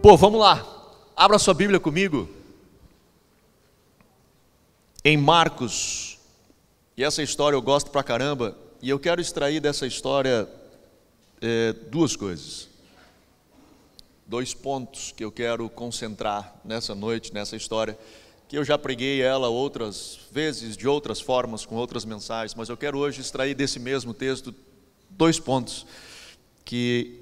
Pô, vamos lá. Abra sua Bíblia comigo. Em Marcos. E essa história eu gosto pra caramba. E eu quero extrair dessa história duas coisas. 2 pontos que eu quero concentrar nessa noite, nessa história, que eu já preguei ela outras vezes, de outras formas, com outras mensagens, mas eu quero hoje extrair desse mesmo texto 2 pontos que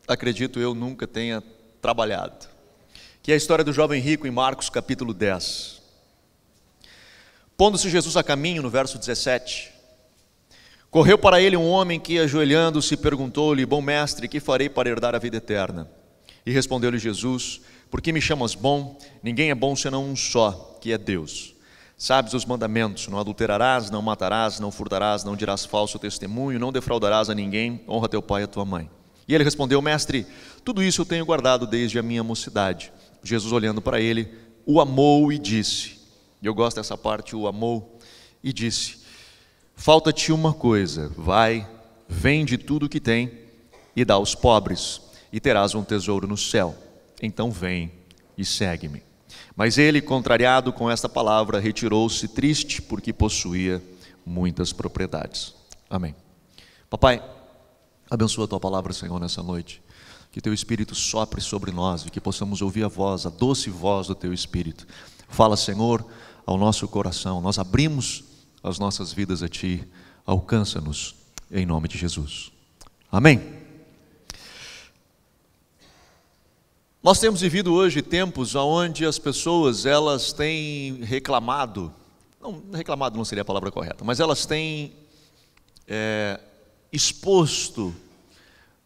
acredito eu nunca tenha trabalhado, que é a história do jovem rico em Marcos capítulo 10. Pondo-se Jesus a caminho, no verso 17, correu para ele um homem que, ajoelhando-se, perguntou-lhe: bom mestre, que farei para herdar a vida eterna? E respondeu-lhe Jesus: por que me chamas bom? Ninguém é bom senão um só, que é Deus. Sabes os mandamentos: não adulterarás, não matarás, não furtarás, não dirás falso testemunho, não defraudarás a ninguém, honra teu pai e a tua mãe. E ele respondeu: mestre, tudo isso eu tenho guardado desde a minha mocidade. Jesus, olhando para ele, o amou e disse, e eu gosto dessa parte, o amou e disse: falta-te uma coisa, vai, vende tudo o que tem e dá aos pobres, e terás um tesouro no céu. Então vem e segue-me. Mas ele, contrariado com esta palavra, retirou-se triste, porque possuía muitas propriedades. Amém. Papai, abençoa a tua palavra, Senhor, nessa noite. Que teu Espírito sopre sobre nós e que possamos ouvir a voz, a doce voz do teu Espírito. Fala, Senhor, ao nosso coração. Nós abrimos as nossas vidas a ti. Alcança-nos em nome de Jesus. Amém. Nós temos vivido hoje tempos onde as pessoas, elas têm reclamado, não, reclamado não seria a palavra correta, mas elas têm exposto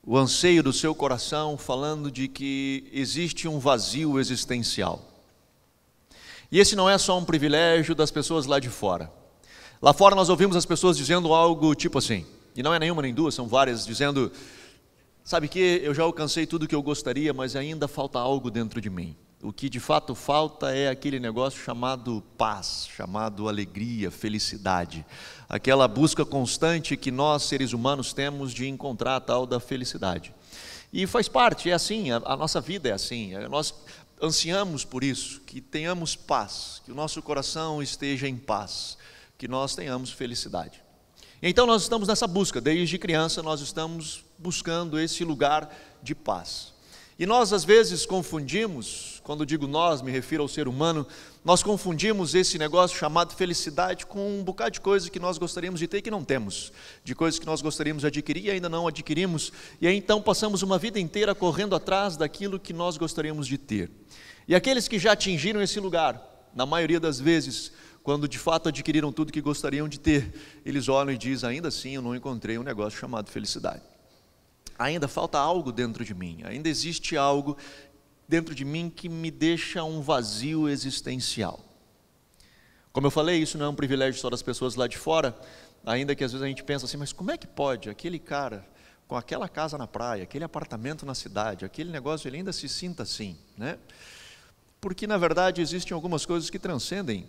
o anseio do seu coração, falando de que existe um vazio existencial. E esse não é só um privilégio das pessoas lá de fora. Lá fora nós ouvimos as pessoas dizendo algo tipo assim, e não é nenhuma nem duas, são várias, dizendo: sabe que eu já alcancei tudo o que eu gostaria, mas ainda falta algo dentro de mim. O que de fato falta é aquele negócio chamado paz, chamado alegria, felicidade. Aquela busca constante que nós, seres humanos, temos de encontrar a tal da felicidade. E faz parte, é assim, a nossa vida é assim. Nós ansiamos por isso, que tenhamos paz, que o nosso coração esteja em paz, que nós tenhamos felicidade. Então nós estamos nessa busca, desde criança nós estamos buscando esse lugar de paz. E nós às vezes confundimos, quando digo nós, me refiro ao ser humano, nós confundimos esse negócio chamado felicidade com um bocado de coisa que nós gostaríamos de ter e que não temos, de coisas que nós gostaríamos de adquirir e ainda não adquirimos, e aí então passamos uma vida inteira correndo atrás daquilo que nós gostaríamos de ter. E aqueles que já atingiram esse lugar, na maioria das vezes, quando de fato adquiriram tudo que gostariam de ter, eles olham e dizem: ainda assim eu não encontrei um negócio chamado felicidade. Ainda falta algo dentro de mim, ainda existe algo dentro de mim que me deixa um vazio existencial. Como eu falei, isso não é um privilégio só das pessoas lá de fora, ainda que às vezes a gente pensa assim: mas como é que pode aquele cara com aquela casa na praia, aquele apartamento na cidade, aquele negócio, ele ainda se sinta assim, né? Porque na verdade existem algumas coisas que transcendem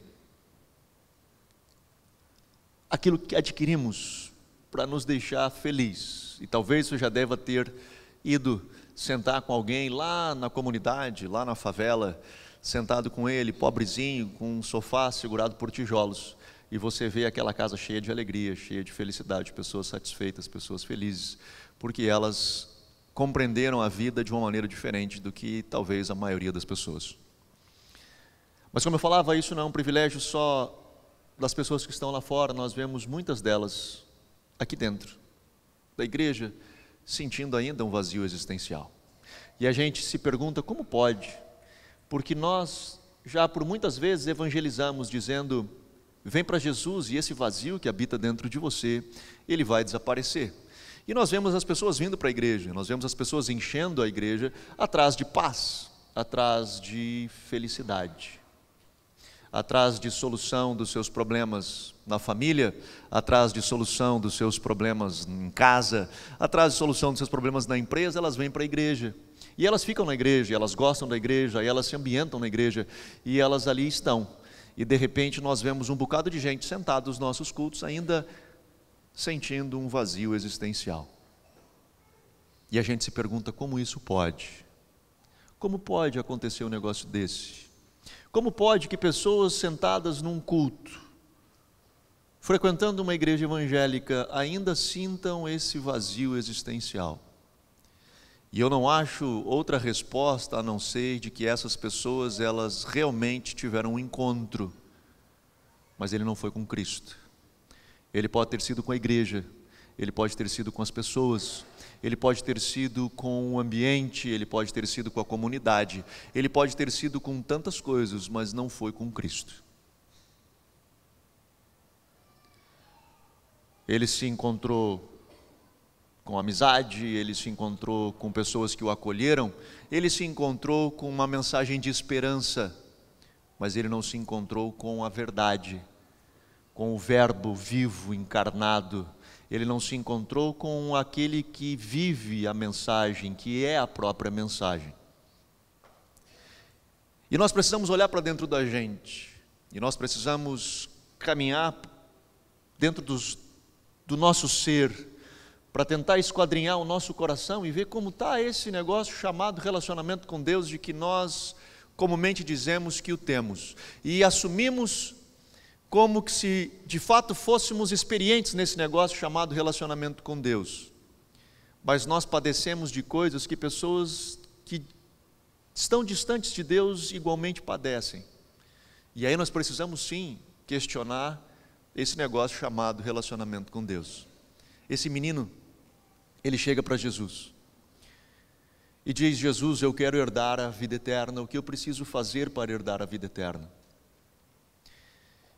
aquilo que adquirimos para nos deixar feliz. E talvez você já deva ter ido sentar com alguém lá na comunidade, lá na favela, sentado com ele, pobrezinho, com um sofá segurado por tijolos, e você vê aquela casa cheia de alegria, cheia de felicidade, pessoas satisfeitas, pessoas felizes, porque elas compreenderam a vida de uma maneira diferente do que talvez a maioria das pessoas. Mas como eu falava, isso não é um privilégio só das pessoas que estão lá fora, nós vemos muitas delas aqui dentro da igreja sentindo ainda um vazio existencial. E a gente se pergunta: como pode? Porque nós já por muitas vezes evangelizamos dizendo: vem para Jesus e esse vazio que habita dentro de você, ele vai desaparecer. E nós vemos as pessoas vindo para a igreja, nós vemos as pessoas enchendo a igreja atrás de paz, atrás de felicidade, atrás de solução dos seus problemas na família, atrás de solução dos seus problemas em casa, atrás de solução dos seus problemas na empresa. Elas vêm para a igreja, e elas ficam na igreja, elas gostam da igreja, e elas se ambientam na igreja, e elas ali estão. E de repente nós vemos um bocado de gente sentada nos nossos cultos, ainda sentindo um vazio existencial. E a gente se pergunta como isso pode? Como pode acontecer um negócio desse? Como pode que pessoas sentadas num culto, frequentando uma igreja evangélica, ainda sintam esse vazio existencial? E eu não acho outra resposta a não ser de que essas pessoas, elas realmente tiveram um encontro, mas ele não foi com Cristo. Ele pode ter sido com a igreja, ele pode ter sido com as pessoas, ele pode ter sido com o ambiente, ele pode ter sido com a comunidade, ele pode ter sido com tantas coisas, mas não foi com Cristo. Ele se encontrou com amizade, ele se encontrou com pessoas que o acolheram, ele se encontrou com uma mensagem de esperança, mas ele não se encontrou com a verdade, com o verbo vivo, encarnado. Ele não se encontrou com aquele que vive a mensagem, que é a própria mensagem. E nós precisamos olhar para dentro da gente, e nós precisamos caminhar dentro do nosso ser, para tentar esquadrinhar o nosso coração e ver como está esse negócio chamado relacionamento com Deus, de que nós comumente dizemos que o temos, e assumimos como que se de fato fôssemos experientes nesse negócio chamado relacionamento com Deus, mas nós padecemos de coisas que pessoas que estão distantes de Deus igualmente padecem, e aí nós precisamos sim questionar esse negócio chamado relacionamento com Deus. Esse menino, ele chega para Jesus e diz: Jesus, eu quero herdar a vida eterna, o que eu preciso fazer para herdar a vida eterna?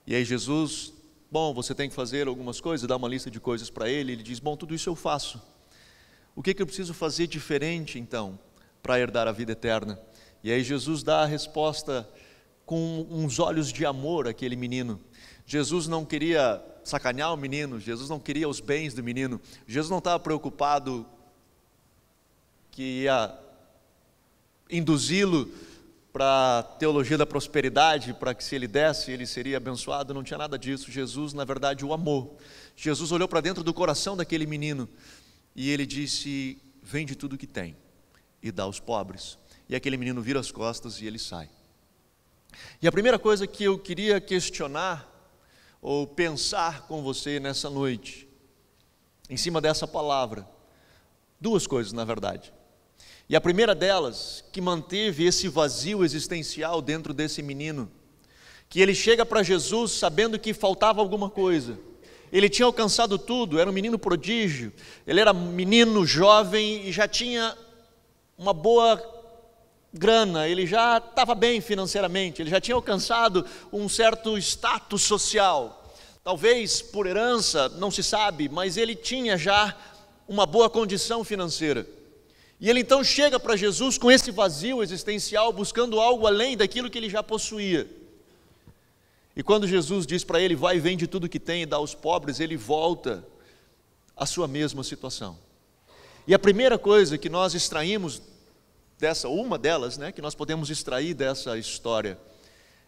E aí Jesus, bom, você tem que fazer algumas coisas, dá uma lista de coisas para ele, ele diz: bom, tudo isso eu faço, o que eu preciso fazer diferente então, para herdar a vida eterna? E aí Jesus dá a resposta com uns olhos de amor àquele menino. Jesus não queria sacanear o menino, Jesus não queria os bens do menino, Jesus não estava preocupado que ia induzi-lo para a teologia da prosperidade, para que se ele desse, ele seria abençoado. Não tinha nada disso. Jesus, na verdade, o amou. Jesus olhou para dentro do coração daquele menino e ele disse: vende tudo que tem e dá aos pobres. E aquele menino vira as costas e ele sai. E a primeira coisa que eu queria questionar ou pensar com você nessa noite, em cima dessa palavra, duas coisas na verdade. E a primeira delas, que manteve esse vazio existencial dentro desse menino, que ele chega para Jesus sabendo que faltava alguma coisa. Ele tinha alcançado tudo, era um menino prodígio, ele era menino jovem e já tinha uma boa grana, ele já estava bem financeiramente, ele já tinha alcançado um certo status social, talvez por herança, não se sabe, mas ele tinha já uma boa condição financeira. E ele então chega para Jesus com esse vazio existencial, buscando algo além daquilo que ele já possuía. E quando Jesus diz para ele: vai e vende tudo que tem e dá aos pobres, ele volta à sua mesma situação. E a primeira coisa que nós extraímos uma delas, que nós podemos extrair dessa história,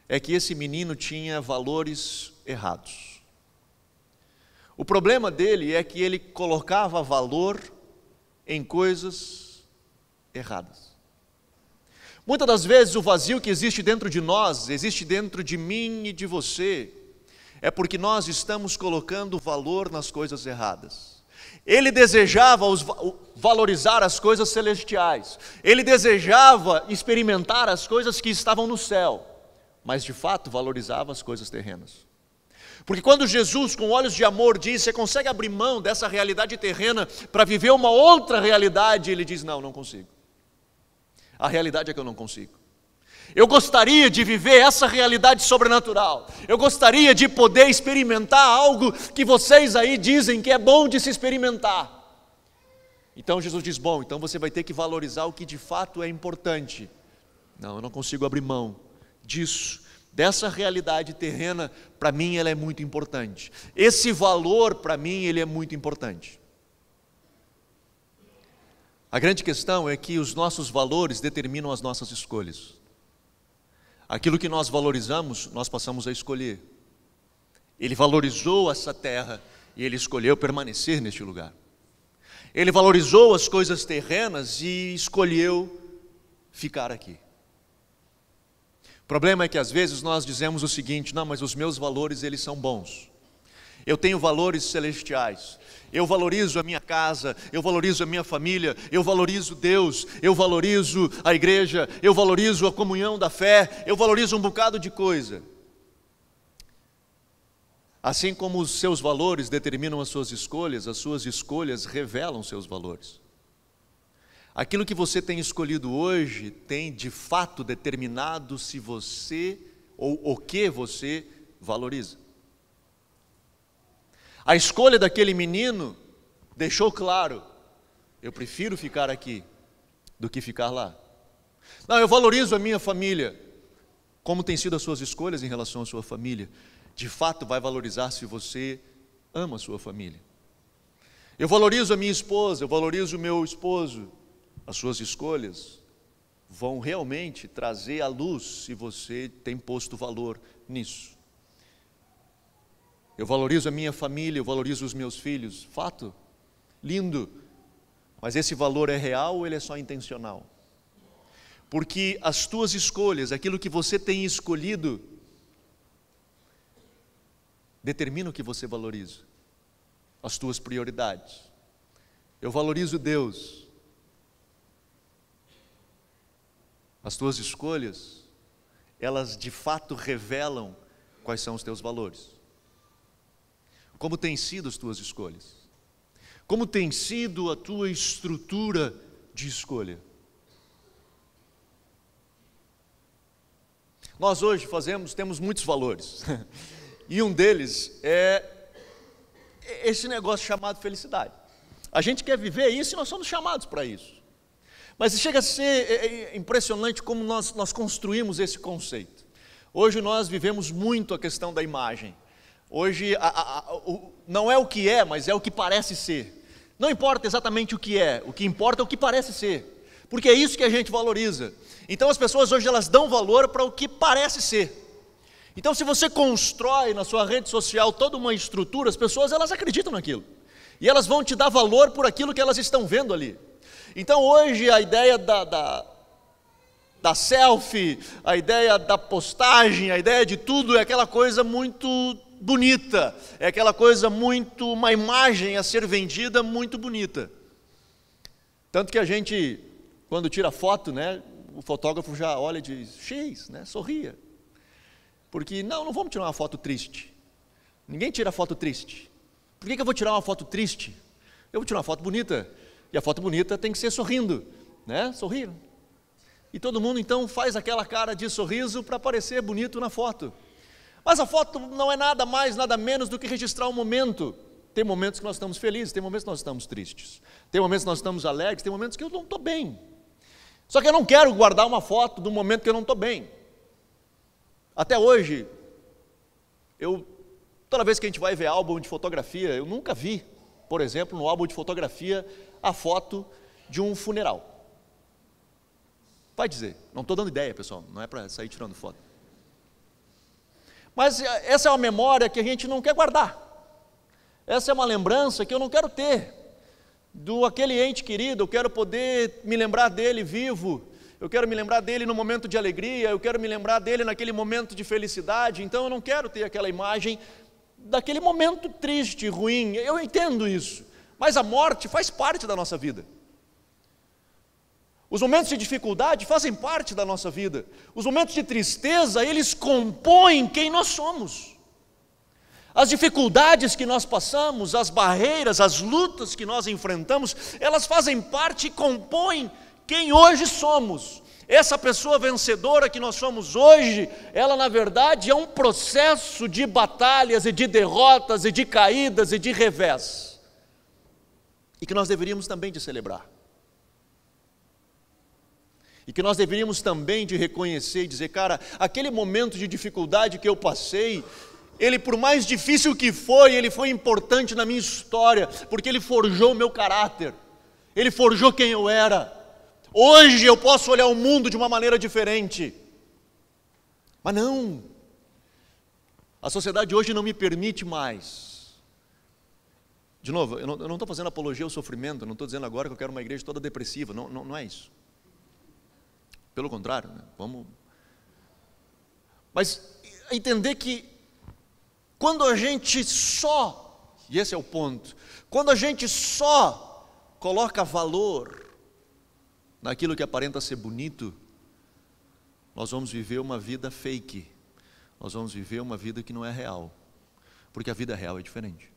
é que esse menino tinha valores errados. O problema dele é que ele colocava valor em coisas erradas. Muitas das vezes o vazio que existe dentro de nós, existe dentro de mim e de você, é porque nós estamos colocando valor nas coisas erradas. Ele desejava valorizar as coisas celestiais, ele desejava experimentar as coisas que estavam no céu, mas de fato valorizava as coisas terrenas. Porque quando Jesus, com olhos de amor, diz: você consegue abrir mão dessa realidade terrena para viver uma outra realidade? Ele diz: não consigo. A realidade é que eu não consigo. Eu gostaria de viver essa realidade sobrenatural. Eu gostaria de poder experimentar algo que vocês aí dizem que é bom de se experimentar. Então Jesus diz: bom, então você vai ter que valorizar o que de fato é importante. Não, eu não consigo abrir mão disso. Dessa realidade terrena, para mim ela é muito importante. Esse valor, para mim, ele é muito importante. A grande questão é que os nossos valores determinam as nossas escolhas. Aquilo que nós valorizamos, nós passamos a escolher. Ele valorizou essa terra, e ele escolheu permanecer neste lugar. Ele valorizou as coisas terrenas e escolheu ficar aqui. O problema é que às vezes nós dizemos o seguinte: não, mas os meus valores, eles são bons. Eu tenho valores celestiais. Eu valorizo a minha casa, eu valorizo a minha família, eu valorizo Deus, eu valorizo a igreja, eu valorizo a comunhão da fé, eu valorizo um bocado de coisa. Assim como os seus valores determinam as suas escolhas revelam seus valores. Aquilo que você tem escolhido hoje tem de fato determinado se você ou o que você valoriza. A escolha daquele menino deixou claro: eu prefiro ficar aqui do que ficar lá. Não, eu valorizo a minha família. Como têm sido as suas escolhas em relação à sua família? De fato vai valorizar se você ama a sua família. Eu valorizo a minha esposa, eu valorizo o meu esposo. As suas escolhas vão realmente trazer à luz se você tem posto valor nisso. Eu valorizo a minha família, eu valorizo os meus filhos. Fato, lindo. Mas esse valor é real ou ele é só intencional? Porque as tuas escolhas, aquilo que você tem escolhido, determina o que você valoriza. As tuas prioridades. Eu valorizo Deus. As tuas escolhas, elas de fato revelam quais são os teus valores. Como têm sido as tuas escolhas? Como tem sido a tua estrutura de escolha? Nós hoje temos muitos valores. E um deles é esse negócio chamado felicidade. A gente quer viver isso e nós somos chamados para isso. Mas chega a ser impressionante como nós construímos esse conceito. Hoje nós vivemos muito a questão da imagem. Hoje não é o que é, mas é o que parece ser. Não importa exatamente o que importa é o que parece ser. Porque é isso que a gente valoriza. Então as pessoas hoje elas dão valor para o que parece ser. Então se você constrói na sua rede social toda uma estrutura, as pessoas elas acreditam naquilo. E elas vão te dar valor por aquilo que elas estão vendo ali. Então hoje a ideia da selfie, a ideia da postagem, a ideia de tudo é aquela coisa muito bonita, é aquela coisa uma imagem a ser vendida muito bonita. Tanto que a gente, quando tira foto, né, o fotógrafo já olha e diz, X, né, sorria. Porque não vamos tirar uma foto triste. Ninguém tira foto triste. Por que eu vou tirar uma foto triste? Eu vou tirar uma foto bonita. E a foto bonita tem que ser sorrindo, né? Sorrir. E todo mundo então faz aquela cara de sorriso para parecer bonito na foto. Mas a foto não é nada mais, nada menos do que registrar um momento. Tem momentos que nós estamos felizes, tem momentos que nós estamos tristes. Tem momentos que nós estamos alegres, tem momentos que eu não estou bem. Só que eu não quero guardar uma foto do momento que eu não estou bem. Até hoje, toda vez que a gente vai ver álbum de fotografia, eu nunca vi, por exemplo, no álbum de fotografia, a foto de um funeral. Vai dizer, não estou dando ideia, pessoal, não é para sair tirando foto. Mas essa é uma memória que a gente não quer guardar. Essa é uma lembrança que eu não quero ter do aquele ente querido. Eu quero poder me lembrar dele vivo, eu quero me lembrar dele no momento de alegria, eu quero me lembrar dele naquele momento de felicidade. Então eu não quero ter aquela imagem daquele momento triste, ruim. Eu entendo isso, mas a morte faz parte da nossa vida. Os momentos de dificuldade fazem parte da nossa vida. Os momentos de tristeza, eles compõem quem nós somos. As dificuldades que nós passamos, as barreiras, as lutas que nós enfrentamos, elas fazem parte e compõem quem hoje somos. Essa pessoa vencedora que nós somos hoje, ela na verdade é um processo de batalhas e de derrotas e de caídas e de revés. E que nós deveríamos também de celebrar. E que nós deveríamos também de reconhecer e dizer, cara, aquele momento de dificuldade que eu passei, ele por mais difícil que foi, ele foi importante na minha história, porque ele forjou o meu caráter, ele forjou quem eu era. Hoje eu posso olhar o mundo de uma maneira diferente. Mas não, a sociedade hoje não me permite mais. De novo, eu não estou fazendo apologia ao sofrimento, eu não estou dizendo agora que eu quero uma igreja toda depressiva, não é isso. Pelo contrário, né? Mas entender que quando a gente só, e esse é o ponto, quando a gente só coloca valor naquilo que aparenta ser bonito, nós vamos viver uma vida fake, nós vamos viver uma vida que não é real, porque a vida real é diferente.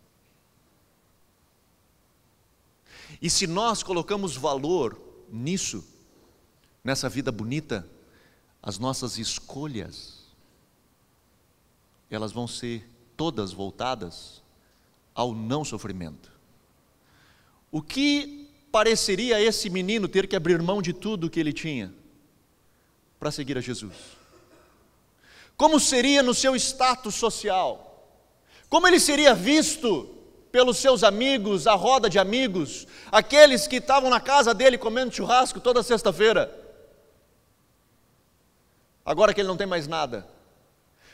E se nós colocamos valor nisso, nessa vida bonita, as nossas escolhas, elas vão ser todas voltadas ao não sofrimento. O que pareceria a esse menino ter que abrir mão de tudo que ele tinha para seguir a Jesus? Como seria no seu status social? Como ele seria visto pelos seus amigos, a roda de amigos, aqueles que estavam na casa dele comendo churrasco toda sexta-feira, agora que ele não tem mais nada?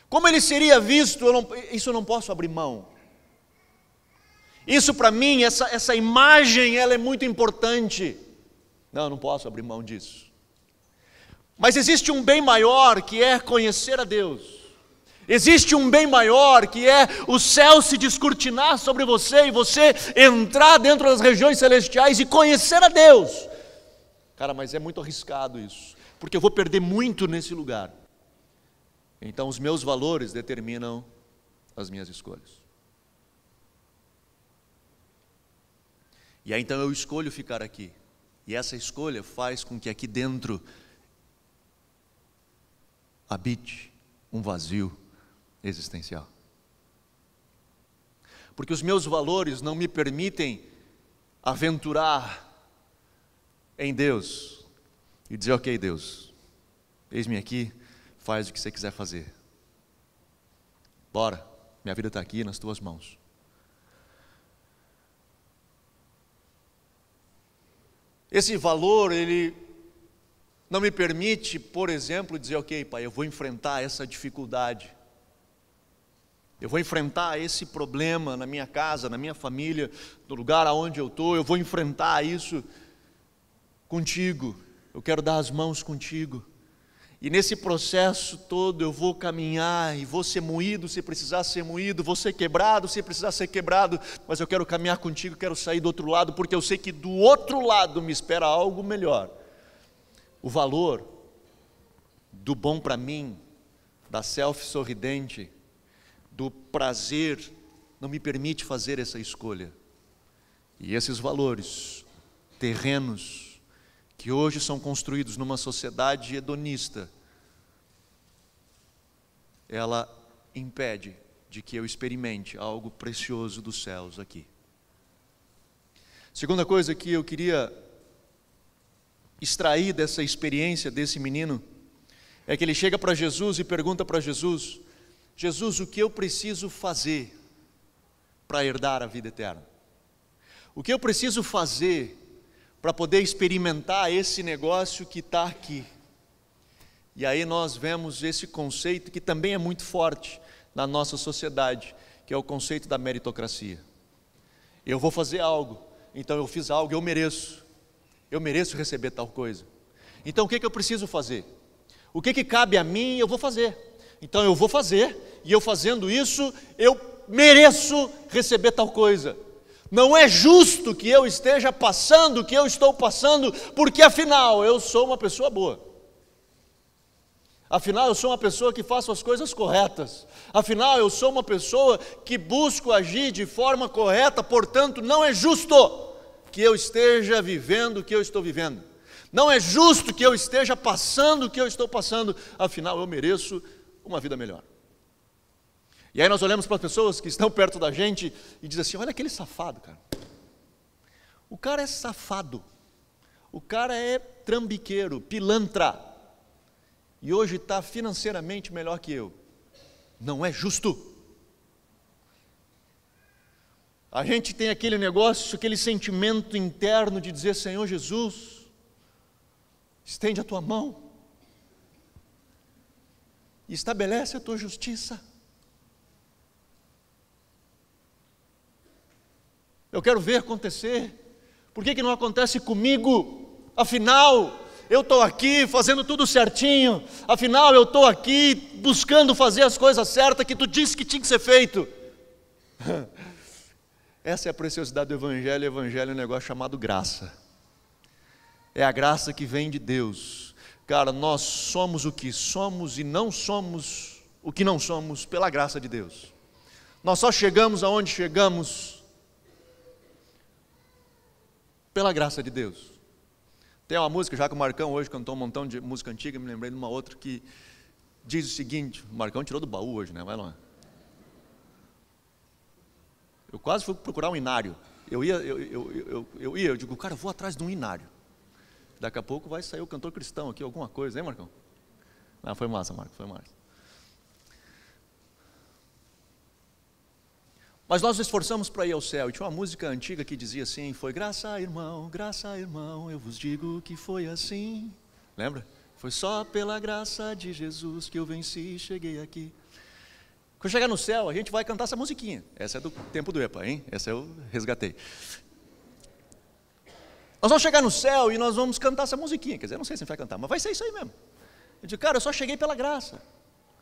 Como ele seria visto? Isso eu não posso abrir mão. Isso para mim, essa imagem, ela é muito importante. Não, eu não posso abrir mão disso. Mas existe um bem maior, que é conhecer a Deus. Existe um bem maior, que é o céu se descortinar sobre você e você entrar dentro das regiões celestiais e conhecer a Deus. Cara, mas é muito arriscado isso, porque eu vou perder muito nesse lugar. Então os meus valores determinam as minhas escolhas. E aí então eu escolho ficar aqui. E essa escolha faz com que aqui dentro habite um vazio existencial. Porque os meus valores não me permitem aventurar em Deus e dizer: ok, Deus, eis-me aqui, faz o que você quiser fazer. Bora, minha vida está aqui nas tuas mãos. Esse valor, ele não me permite, por exemplo, dizer: ok, Pai, eu vou enfrentar essa dificuldade. Eu vou enfrentar esse problema na minha casa, na minha família, no lugar aonde eu estou. Eu vou enfrentar isso contigo. Eu quero dar as mãos contigo. E nesse processo todo eu vou caminhar e vou ser moído se precisar ser moído, vou ser quebrado se precisar ser quebrado, mas eu quero caminhar contigo, quero sair do outro lado, porque eu sei que do outro lado me espera algo melhor. O valor do bom para mim, da selfie sorridente, do prazer, não me permite fazer essa escolha. E esses valores terrenos, que hoje são construídos numa sociedade hedonista, ela impede de que eu experimente algo precioso dos céus aqui. Segunda coisa que eu queria extrair dessa experiência desse menino, é que ele chega para Jesus e pergunta para Jesus: Jesus, o que eu preciso fazer para herdar a vida eterna? O que eu preciso fazer para poder experimentar esse negócio que está aqui? E aí nós vemos esse conceito que também é muito forte na nossa sociedade, que é o conceito da meritocracia. Eu vou fazer algo, então eu fiz algo, eu mereço receber tal coisa. Então o que eu preciso fazer? O que cabe a mim, eu vou fazer. Então eu vou fazer, e eu fazendo isso, eu mereço receber tal coisa. Não é justo que eu esteja passando o que eu estou passando, porque afinal eu sou uma pessoa boa. Afinal eu sou uma pessoa que faço as coisas corretas. Afinal eu sou uma pessoa que busco agir de forma correta, portanto não é justo que eu esteja vivendo o que eu estou vivendo. Não é justo que eu esteja passando o que eu estou passando, afinal eu mereço uma vida melhor. E aí nós olhamos para as pessoas que estão perto da gente e dizem assim: olha aquele safado, cara. O cara é safado. O cara é trambiqueiro, pilantra. E hoje está financeiramente melhor que eu. Não é justo. A gente tem aquele negócio, aquele sentimento interno de dizer: Senhor Jesus, estende a tua mão e estabelece a tua justiça. Eu quero ver acontecer. Por que não acontece comigo? Afinal, eu estou aqui fazendo tudo certinho. Afinal, eu estou aqui buscando fazer as coisas certas que tu disse que tinha que ser feito. Essa é a preciosidade do Evangelho. O Evangelho é um negócio chamado graça. É a graça que vem de Deus. Cara, nós somos o que somos e não somos o que não somos pela graça de Deus. Nós só chegamos aonde chegamos pela graça de Deus. Tem uma música, já que o Marcão hoje cantou um montão de música antiga, me lembrei de uma outra que diz o seguinte, o Marcão tirou do baú hoje, né? Vai lá. Eu quase fui procurar um inário. Eu digo, cara, eu vou atrás de um inário. Daqui a pouco vai sair o cantor cristão aqui, alguma coisa, hein, Marcão? Ah, foi massa, Marco, foi massa. Mas nós nos esforçamos para ir ao céu. E tinha uma música antiga que dizia assim, foi graça, irmão, eu vos digo que foi assim. Lembra? Foi só pela graça de Jesus que eu venci e cheguei aqui. Quando chegar no céu, a gente vai cantar essa musiquinha. Essa é do tempo do EPA, hein? Essa eu resgatei. Nós vamos chegar no céu e nós vamos cantar essa musiquinha. Quer dizer, eu não sei se a gente vai cantar, mas vai ser isso aí mesmo. Eu digo, cara, eu só cheguei pela graça.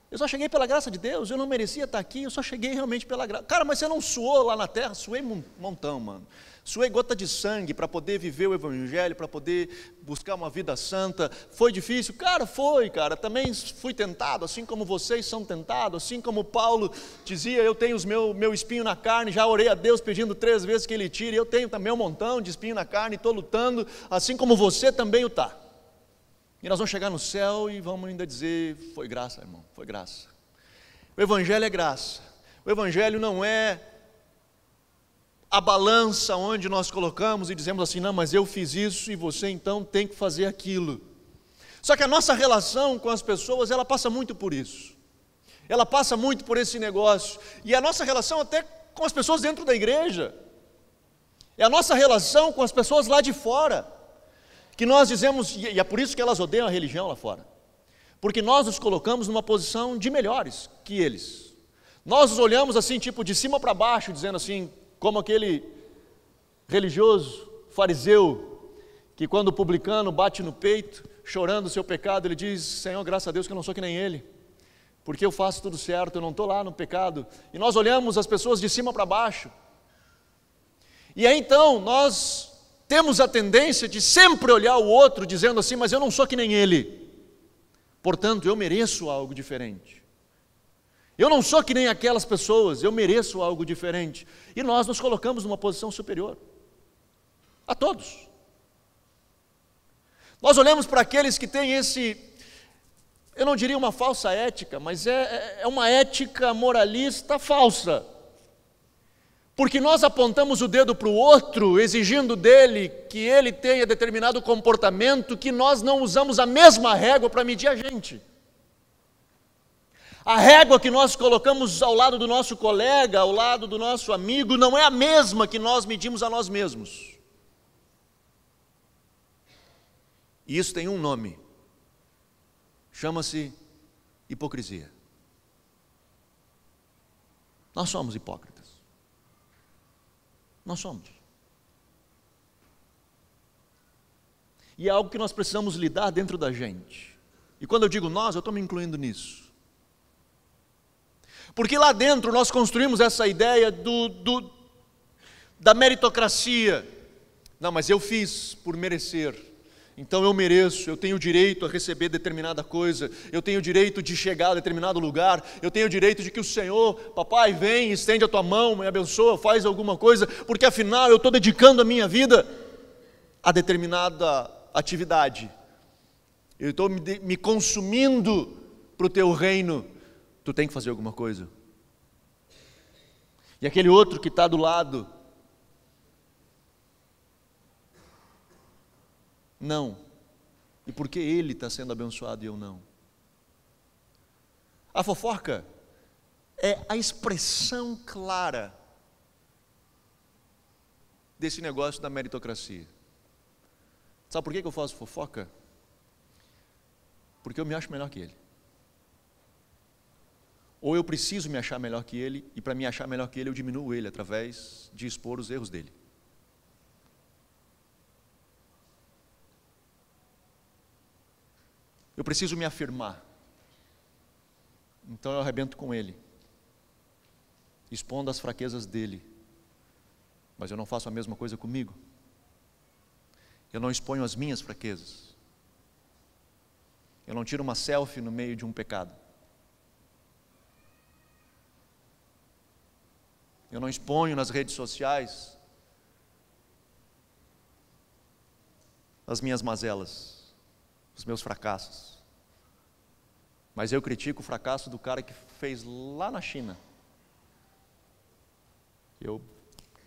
Eu só cheguei pela graça de Deus, eu não merecia estar aqui, eu só cheguei realmente pela graça. Cara, mas você não suou lá na terra? Suei montão, mano. Suei gota de sangue para poder viver o Evangelho, para poder buscar uma vida santa. Foi difícil? Cara, foi, cara. Também fui tentado, assim como vocês são tentados, assim como Paulo dizia, eu tenho meu espinho na carne, já orei a Deus pedindo 3 vezes que Ele tire, eu tenho também um montão de espinho na carne, estou lutando, assim como você também o está. E nós vamos chegar no céu e vamos ainda dizer, foi graça, irmão, foi graça. O Evangelho é graça. O Evangelho não é a balança onde nós colocamos e dizemos assim, não, mas eu fiz isso e você então tem que fazer aquilo. Só que a nossa relação com as pessoas, ela passa muito por isso. Ela passa muito por esse negócio. E a nossa relação até com as pessoas dentro da igreja. É a nossa relação com as pessoas lá de fora. Que nós dizemos, e é por isso que elas odeiam a religião lá fora, porque nós nos colocamos numa posição de melhores que eles. Nós os olhamos assim, tipo de cima para baixo, dizendo assim, como aquele religioso fariseu, que quando o publicano bate no peito, chorando o seu pecado, ele diz, Senhor, graças a Deus que eu não sou que nem ele, porque eu faço tudo certo, eu não estou lá no pecado. E nós olhamos as pessoas de cima para baixo, e aí então nós temos a tendência de sempre olhar o outro dizendo assim, mas eu não sou que nem ele, portanto eu mereço algo diferente. Eu não sou que nem aquelas pessoas, eu mereço algo diferente. E nós nos colocamos numa posição superior a todos. Nós olhamos para aqueles que têm esse, eu não diria uma falsa ética, mas é uma ética moralista falsa. Porque nós apontamos o dedo para o outro, exigindo dele que ele tenha determinado comportamento, que nós não usamos a mesma régua para medir a gente. A régua que nós colocamos ao lado do nosso colega, ao lado do nosso amigo, não é a mesma que nós medimos a nós mesmos. E isso tem um nome, chama-se hipocrisia. Nós somos hipócritas. Nós somos. E é algo que nós precisamos lidar dentro da gente. E quando eu digo nós, eu estou me incluindo nisso. Porque lá dentro nós construímos essa ideia da meritocracia. Não, mas eu fiz por merecer. Então eu mereço, eu tenho direito a receber determinada coisa, eu tenho direito de chegar a determinado lugar, eu tenho direito de que o Senhor, papai, vem, estende a tua mão, me abençoa, faz alguma coisa, porque afinal eu estou dedicando a minha vida a determinada atividade, eu estou me consumindo para o teu reino, tu tem que fazer alguma coisa. E aquele outro que está do lado, não. E por que ele está sendo abençoado e eu não? A fofoca é a expressão clara desse negócio da meritocracia. Sabe por que eu faço fofoca? Porque eu me acho melhor que ele. Ou eu preciso me achar melhor que ele, e para me achar melhor que ele, eu diminuo ele através de expor os erros dele. eu preciso me afirmar. Então eu arrebento com ele, expondo as fraquezas dele. Mas eu não faço a mesma coisa comigo. Eu não exponho as minhas fraquezas. Eu não tiro uma selfie no meio de um pecado. Eu não exponho nas redes sociais as minhas mazelas, os meus fracassos. Mas eu critico o fracasso do cara que fez lá na China. Eu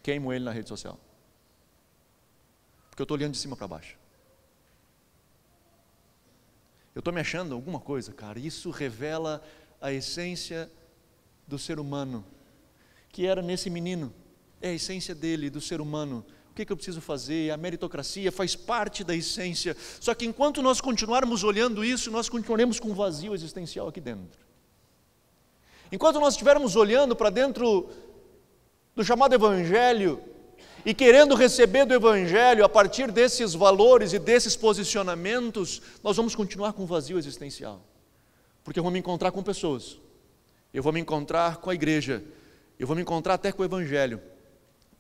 queimo ele na rede social. Porque eu estou olhando de cima para baixo. Eu estou me achando alguma coisa, cara. Isso revela a essência do ser humano, que era nesse menino. É a essência dele, do ser humano. O que eu preciso fazer? A meritocracia faz parte da essência. Só que enquanto nós continuarmos olhando isso, nós continuaremos com um vazio existencial aqui dentro. Enquanto nós estivermos olhando para dentro do chamado Evangelho e querendo receber do Evangelho a partir desses valores e desses posicionamentos, nós vamos continuar com um vazio existencial. Porque eu vou me encontrar com pessoas, eu vou me encontrar com a igreja, eu vou me encontrar até com o Evangelho,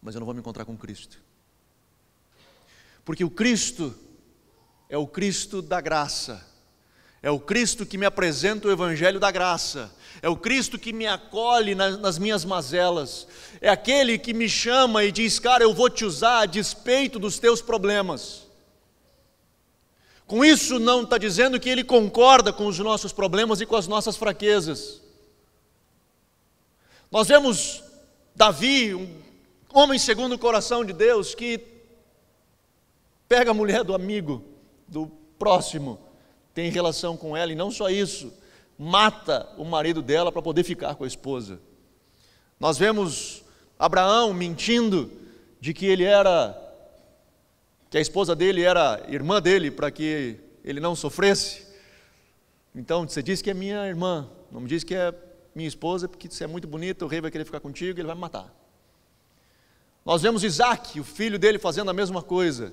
mas eu não vou me encontrar com Cristo. Porque o Cristo é o Cristo da graça, é o Cristo que me apresenta o Evangelho da graça, é o Cristo que me acolhe nas minhas mazelas, é aquele que me chama e diz: cara, eu vou te usar a despeito dos teus problemas. Com isso não está dizendo que ele concorda com os nossos problemas e com as nossas fraquezas. Nós vemos Davi, um homem segundo o coração de Deus, que pega a mulher do amigo, do próximo, tem relação com ela, e não só isso, mata o marido dela para poder ficar com a esposa. Nós vemos Abraão mentindo de que que a esposa dele era irmã dele, para que ele não sofresse. Então, você diz que é minha irmã, não me diz que é minha esposa, porque você é muito bonita, o rei vai querer ficar contigo e ele vai me matar. Nós vemos Isaac, o filho dele, fazendo a mesma coisa.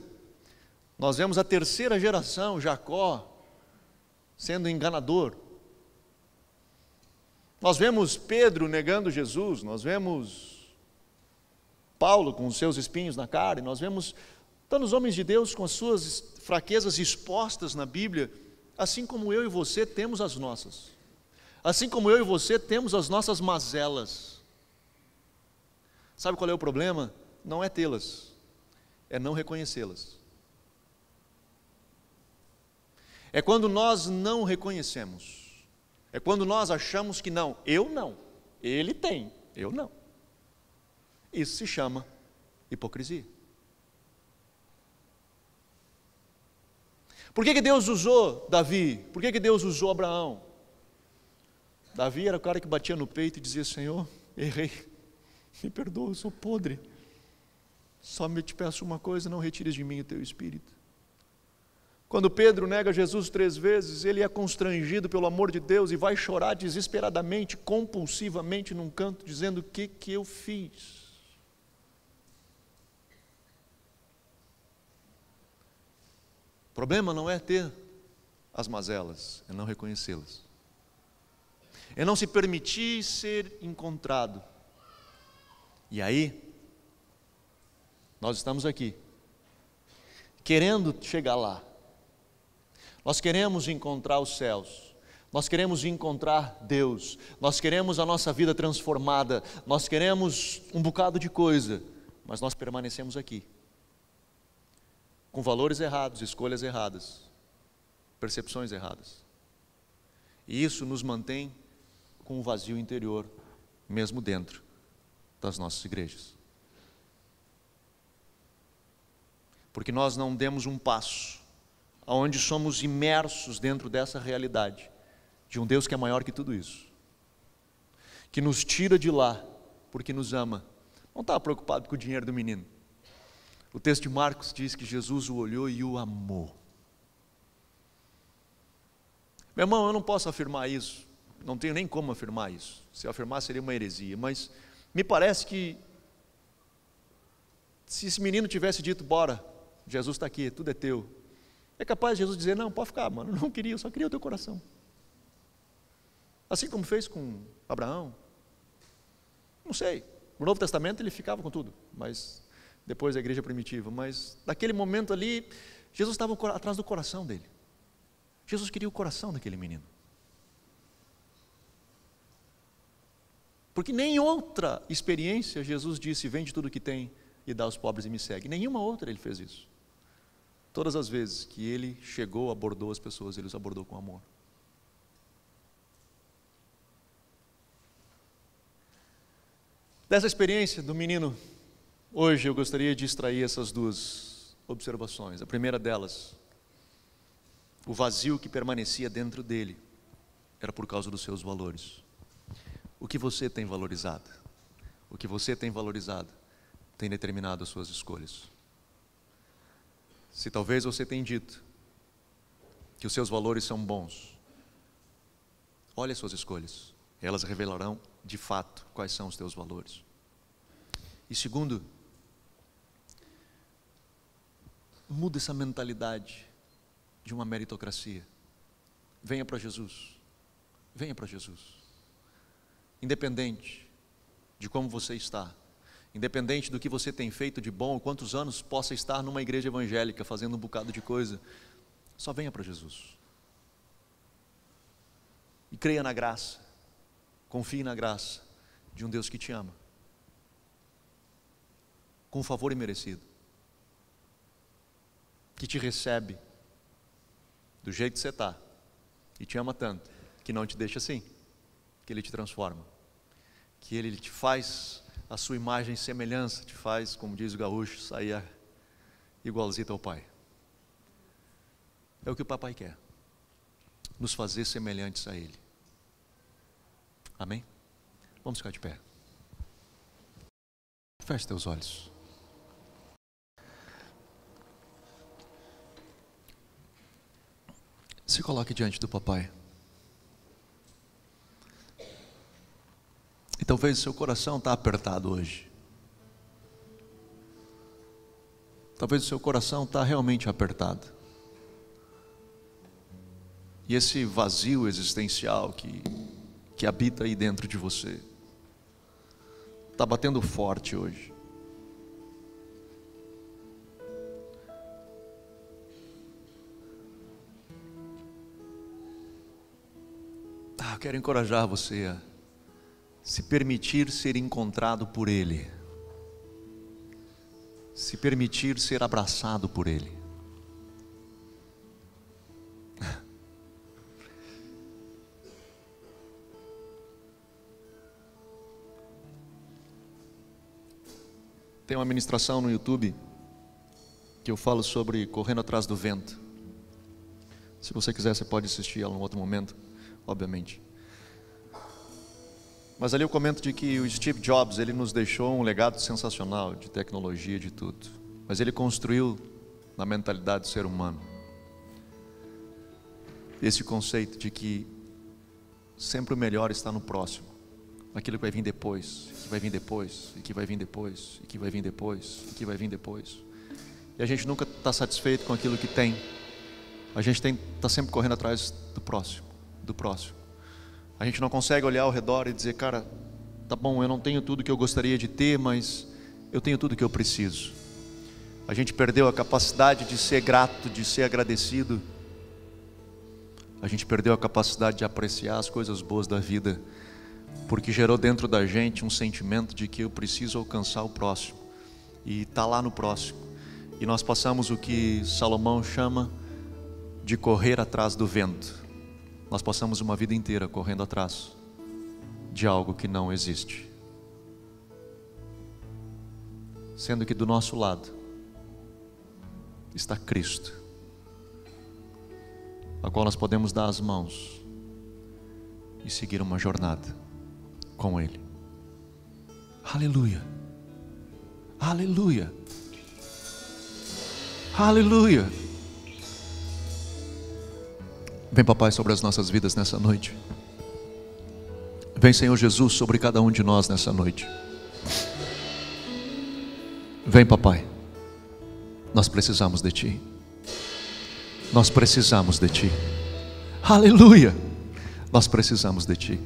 Nós vemos a terceira geração, Jacó, sendo enganador. Nós vemos Pedro negando Jesus, nós vemos Paulo com os seus espinhos na carne, nós vemos tantos homens de Deus com as suas fraquezas expostas na Bíblia, assim como eu e você temos as nossas. Assim como eu e você temos as nossas mazelas. Sabe qual é o problema? Não é tê-las, é não reconhecê-las. É quando nós não reconhecemos, é quando nós achamos que não, eu não, ele tem, eu não. Isso se chama hipocrisia. Por que Deus usou Davi? Por que Deus usou Abraão? Davi era o cara que batia no peito e dizia: Senhor, errei, me perdoa, eu sou podre, só me te peço uma coisa, não retires de mim o teu espírito. Quando Pedro nega Jesus 3 vezes, ele é constrangido pelo amor de Deus e vai chorar desesperadamente, compulsivamente num canto, dizendo: o que eu fiz? O problema não é ter as mazelas, é não reconhecê-las. É não se permitir ser encontrado. E aí, nós estamos aqui, querendo chegar lá. Nós queremos encontrar os céus, nós queremos encontrar Deus, nós queremos a nossa vida transformada, nós queremos um bocado de coisa, mas nós permanecemos aqui, com valores errados, escolhas erradas, percepções erradas. E isso nos mantém com um vazio interior, mesmo dentro das nossas igrejas. Porque nós não demos um passo onde somos imersos dentro dessa realidade de um Deus que é maior que tudo isso, que nos tira de lá porque nos ama. Não estava preocupado com o dinheiro do menino. O texto de Marcos diz que Jesus o olhou e o amou. Meu irmão, eu não posso afirmar isso, não tenho nem como afirmar isso. Se eu afirmar seria uma heresia, mas me parece que se esse menino tivesse dito: bora, Jesus está aqui, tudo é teu, É capaz de Jesus dizer, não, pode ficar, mano, eu não queria, eu só queria o teu coração. Assim como fez com Abraão. Não sei, no Novo Testamento ele ficava com tudo, mas depois da igreja primitiva, mas naquele momento ali, Jesus estava atrás do coração dele. Jesus queria o coração daquele menino. Porque nem outra experiência Jesus disse, vende tudo o que tem e dá aos pobres e me segue. Nenhuma outra ele fez isso. Todas as vezes que ele chegou, abordou as pessoas, ele os abordou com amor. Dessa experiência do menino, hoje eu gostaria de extrair essas duas observações. A primeira delas, o vazio que permanecia dentro dele era por causa dos seus valores. O que você tem valorizado? O que você tem valorizado tem determinado as suas escolhas. Se talvez você tenha dito que os seus valores são bons, olhe as suas escolhas. Elas revelarão de fato quais são os teus valores. E segundo, muda essa mentalidade de uma meritocracia. Venha para Jesus. Venha para Jesus. Independente de como você está, independente do que você tem feito de bom, quantos anos possa estar numa igreja evangélica fazendo um bocado de coisa, só venha para Jesus. E creia na graça, confie na graça de um Deus que te ama, com favor imerecido, que te recebe do jeito que você está e te ama tanto, que não te deixa assim, que Ele te transforma, que Ele te faz a sua imagem e semelhança, te faz, como diz o gaúcho, sair igualzinho ao Pai. É o que o Papai quer, nos fazer semelhantes a Ele. Amém? Vamos ficar de pé. Feche teus olhos. Se coloque diante do Papai. E talvez o seu coração está apertado hoje. Talvez o seu coração está realmente apertado. E esse vazio existencial que habita aí dentro de você está batendo forte hoje. Eu quero encorajar você a se permitir ser encontrado por Ele, se permitir ser abraçado por Ele. Tem uma ministração no YouTube que eu falo sobre correndo atrás do vento. Se você quiser, você pode assistir ela em outro momento, obviamente. Mas ali eu comento de que o Steve Jobs, ele nos deixou um legado sensacional de tecnologia, de tudo. Mas ele construiu na mentalidade do ser humano esse conceito de que sempre o melhor está no próximo, naquilo que vai vir depois, que vai vir depois, e que vai vir depois, e que vai vir depois, e que vai vir depois. E a gente nunca está satisfeito com aquilo que tem. A gente está sempre correndo atrás do próximo, do próximo. A gente não consegue olhar ao redor e dizer, cara, tá bom, eu não tenho tudo que eu gostaria de ter, mas eu tenho tudo que eu preciso. A gente perdeu a capacidade de ser grato, de ser agradecido. A gente perdeu a capacidade de apreciar as coisas boas da vida, porque gerou dentro da gente um sentimento de que eu preciso alcançar o próximo, e está lá no próximo. E nós passamos o que Salomão chama de correr atrás do vento. Nós passamos uma vida inteira correndo atrás de algo que não existe, sendo que do nosso lado está Cristo, a qual nós podemos dar as mãos e seguir uma jornada com Ele. Aleluia, aleluia, aleluia. Vem, Papai, sobre as nossas vidas nessa noite. Vem, Senhor Jesus, sobre cada um de nós nessa noite. Vem, Papai, nós precisamos de Ti. Nós precisamos de Ti. Aleluia! Nós precisamos de Ti.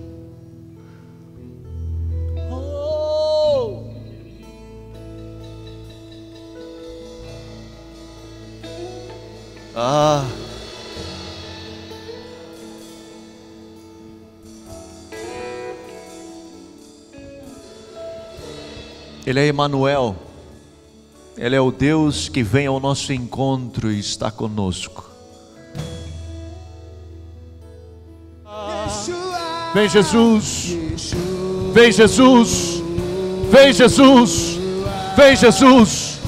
Ele é Emanuel. Ele é o Deus que vem ao nosso encontro e está conosco. Vem Jesus, vem Jesus, vem Jesus, vem Jesus.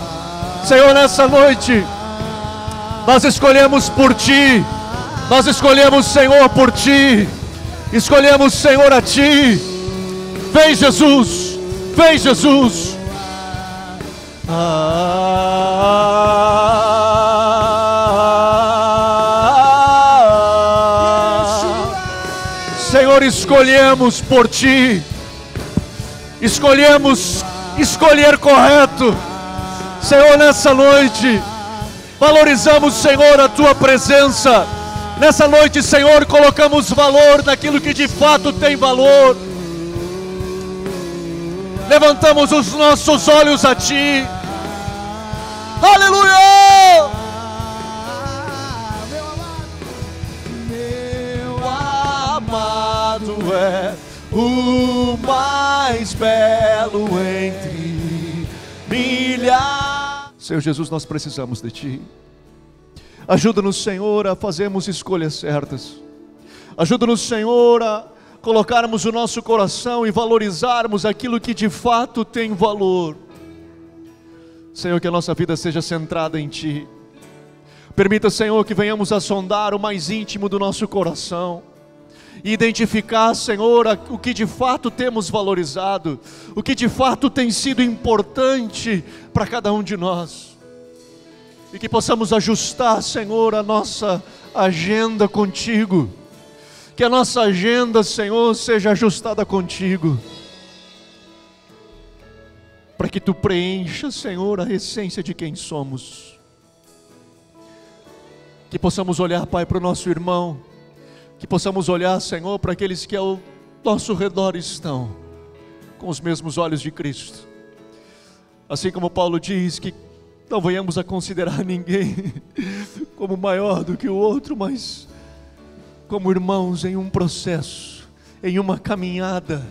Senhor, nessa noite nós escolhemos por Ti, nós escolhemos, Senhor, por Ti, escolhemos, Senhor, a Ti. Vem Jesus, vem Jesus. Senhor, escolhemos por Ti, escolhemos escolher correto. Senhor, nessa noite valorizamos, Senhor, a Tua presença. Nessa noite, Senhor, colocamos valor naquilo que de fato tem valor. Levantamos os nossos olhos a Ti. Aleluia! Meu amado é o mais belo entre milhares. Senhor Jesus, nós precisamos de Ti. Ajuda-nos, Senhor, a fazermos escolhas certas. Ajuda-nos, Senhor, a colocarmos o nosso coração e valorizarmos aquilo que de fato tem valor. Senhor, que a nossa vida seja centrada em Ti. Permita, Senhor, que venhamos a sondar o mais íntimo do nosso coração e identificar, Senhor, o que de fato temos valorizado, o que de fato tem sido importante para cada um de nós. E que possamos ajustar, Senhor, a nossa agenda contigo. Que a nossa agenda, Senhor, seja ajustada contigo. Para que Tu preencha, Senhor, a essência de quem somos. Que possamos olhar, Pai, para o nosso irmão. Que possamos olhar, Senhor, para aqueles que ao nosso redor estão, com os mesmos olhos de Cristo. Assim como Paulo diz que não venhamos a considerar ninguém como maior do que o outro, mas como irmãos em um processo, em uma caminhada.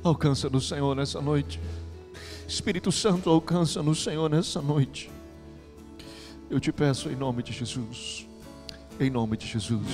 Alcança-nos, Senhor, nessa noite. Espírito Santo, alcança-nos, Senhor, nessa noite. Eu te peço em nome de Jesus. Em nome de Jesus.